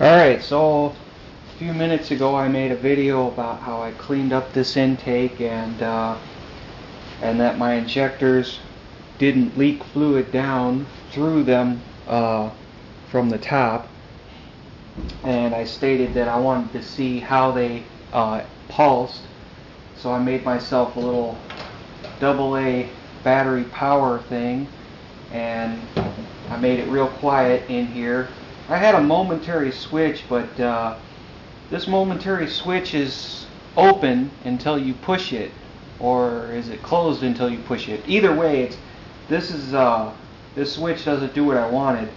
Alright, so a few minutes ago I made a video about how I cleaned up this intake and that my injectors didn't leak fluid down through them from the top, and I stated that I wanted to see how they pulsed, so I made myself a little AA battery power thing, and I made it real quiet in here. I had a momentary switch, but this momentary switch is open until you push it, or is it closed until you push it? Either way, this switch doesn't do what I wanted.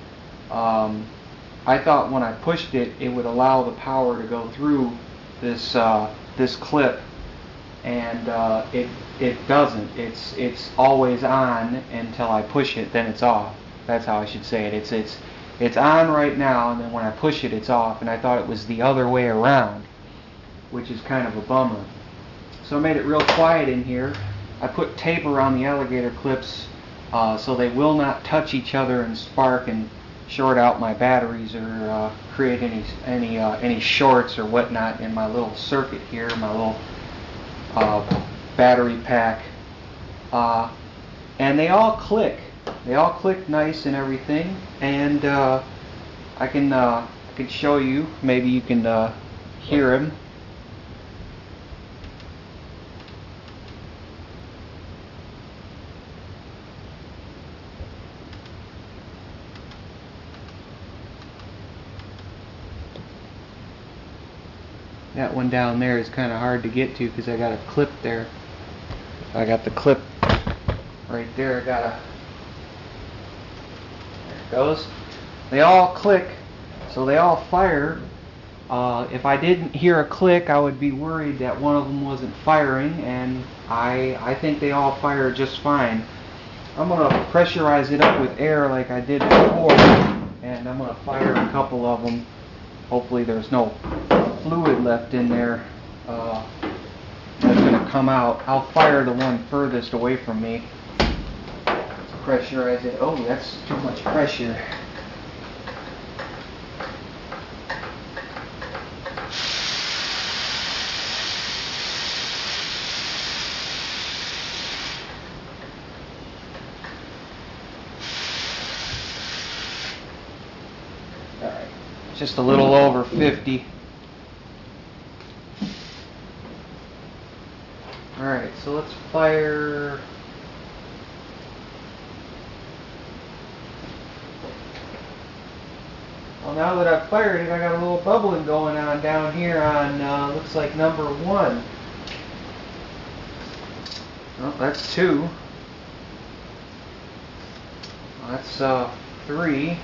I thought when I pushed it, it would allow the power to go through this clip, and it doesn't. It's always on until I push it, then it's off. That's how I should say it. It's on right now, and then when I push it, it's off. And I thought it was the other way around, which is kind of a bummer. So I made it real quiet in here. I put tape around the alligator clips so they will not touch each other and spark and short out my batteries or create any shorts or whatnot in my little circuit here, my little battery pack. And they all click. They all click nice and everything, and I can show you. Maybe you can hear them. That one down there is kind of hard to get to because I got a clip there. I got the clip right there. There it goes. They all click, so they all fire. If I didn't hear a click, I would be worried that one of them wasn't firing, and I think they all fire just fine. I'm going to pressurize it up with air like I did before, and I'm going to fire a couple of them. Hopefully there's no fluid left in there that's going to come out. I'll fire the one furthest away from me. Pressurize it. Oh, that's too much pressure. Alright, just a little over 50. Alright, so let's fire. Well, now that I've fired it, I got a little bubbling going on down here on, looks like number 1. Oh, that's 2. Well, that's 3.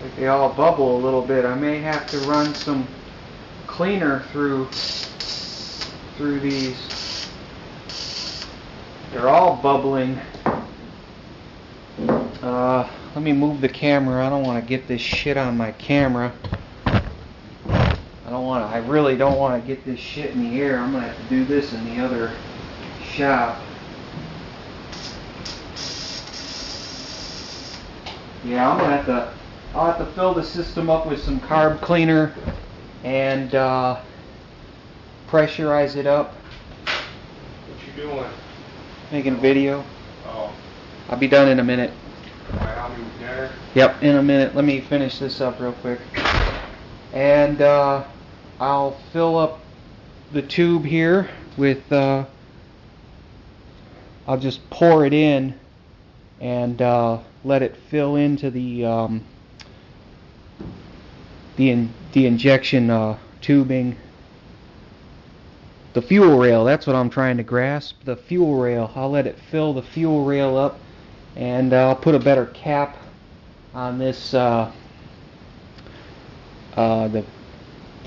Like they all bubble a little bit. I may have to run some cleaner through these. They're all bubbling. Let me move the camera. I don't want to get this shit on my camera. I really don't want to get this shit in the air. I'm going to have to do this in the other shop. Yeah, I'll have to fill the system up with some carb cleaner and pressurize it up. What you doing? Making a video. Oh. I'll be done in a minute. Alright, I'll be there. Yep, in a minute. Let me finish this up real quick. And I'll fill up the tube here with, I'll just pour it in and let it fill into the injection tubing. The fuel rail, that's what I'm trying to grasp. The fuel rail. I'll let it fill the fuel rail up, and I'll put a better cap on this, the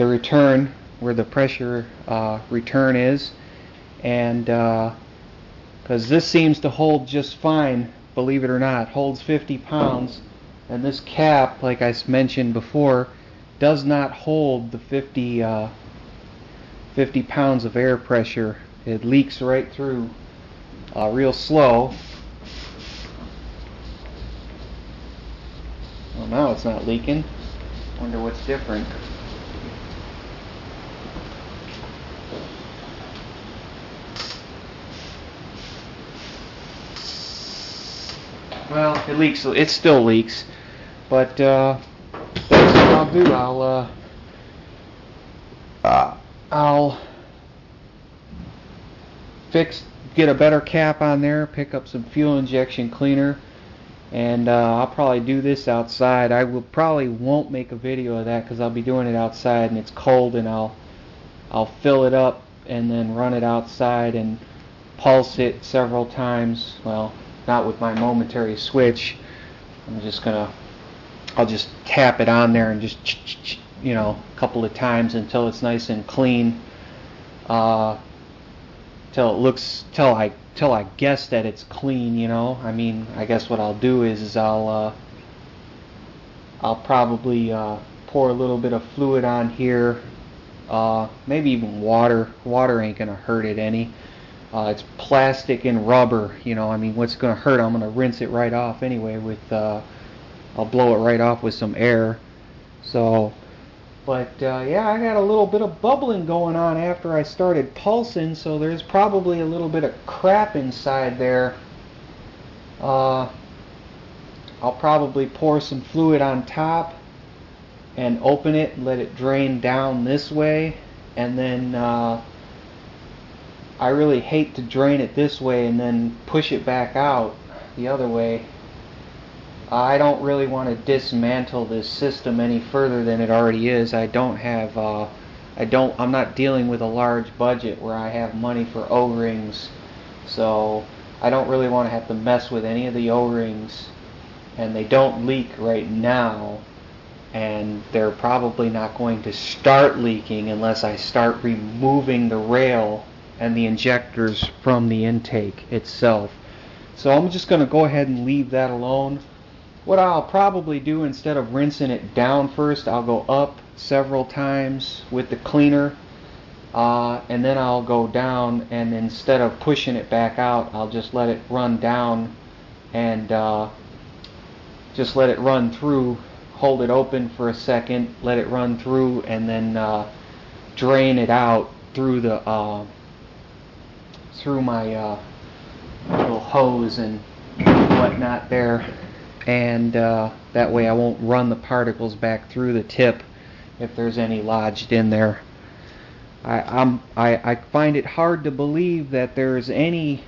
return, where the pressure return is, and because this seems to hold just fine, believe it or not, holds 50 pounds, and this cap, like I mentioned before, does not hold the 50 pounds of air pressure it leaks right through real slow. Well, now it's not leaking. Wonder what's different. Well, it leaks. It still leaks, but that's what I'll do. I'll get a better cap on there, pick up some fuel injection cleaner, and I'll probably do this outside. I probably won't make a video of that because I'll be doing it outside and it's cold, and I'll fill it up and then run it outside and pulse it several times. Well, not with my momentary switch. I'll just tap it on there and just, you know, a couple of times until it's nice and clean. Till I guess that it's clean, you know. I mean, I guess what I'll do is I'll probably pour a little bit of fluid on here, maybe even water. Water ain't gonna hurt it any. It's plastic and rubber, you know. I mean, what's gonna hurt? I'm gonna rinse it right off anyway with I'll blow it right off with some air. So, but yeah, I got a little bit of bubbling going on after I started pulsing, so there's probably a little bit of crap inside there. I'll probably pour some fluid on top and open it and let it drain down this way, and then I really hate to drain it this way and then push it back out the other way. I don't really want to dismantle this system any further than it already is. I'm not dealing with a large budget where I have money for O-rings, so I don't really want to have to mess with any of the O-rings, and they don't leak right now, and they're probably not going to start leaking unless I start removing the rail and the injectors from the intake itself. So I'm just going to go ahead and leave that alone. What I'll probably do, instead of rinsing it down first, I'll go up several times with the cleaner, and then I'll go down, and instead of pushing it back out, I'll just let it run down and just let it run through, hold it open for a second, let it run through, and then drain it out through the through my little hose and whatnot there, and that way I won't run the particles back through the tip if there's any lodged in there. I find it hard to believe that there's any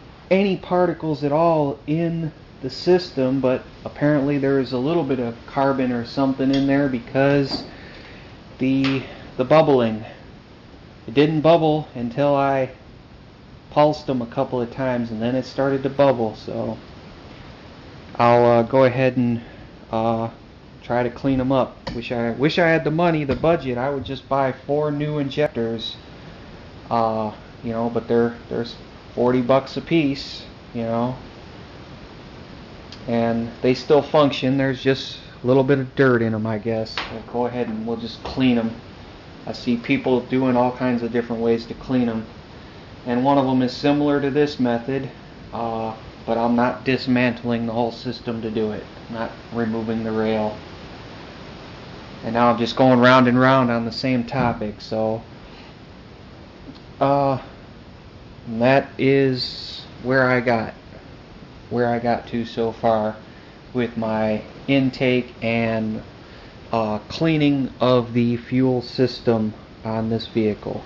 particles at all in the system, but apparently there's a little bit of carbon or something in there because the bubbling. It didn't bubble until I pulsed them a couple of times, and then it started to bubble. So I'll go ahead and try to clean them up. Wish I had the money, the budget. I would just buy 4 new injectors, you know, but they're $40 a piece, you know, and they still function. There's just a little bit of dirt in them, I guess. We'll go ahead and we'll just clean them. I see people doing all kinds of different ways to clean them, and one of them is similar to this method, but I'm not dismantling the whole system to do it. I'm not removing the rail. And now I'm just going round and round on the same topic. So that is where I got to so far with my intake and cleaning of the fuel system on this vehicle.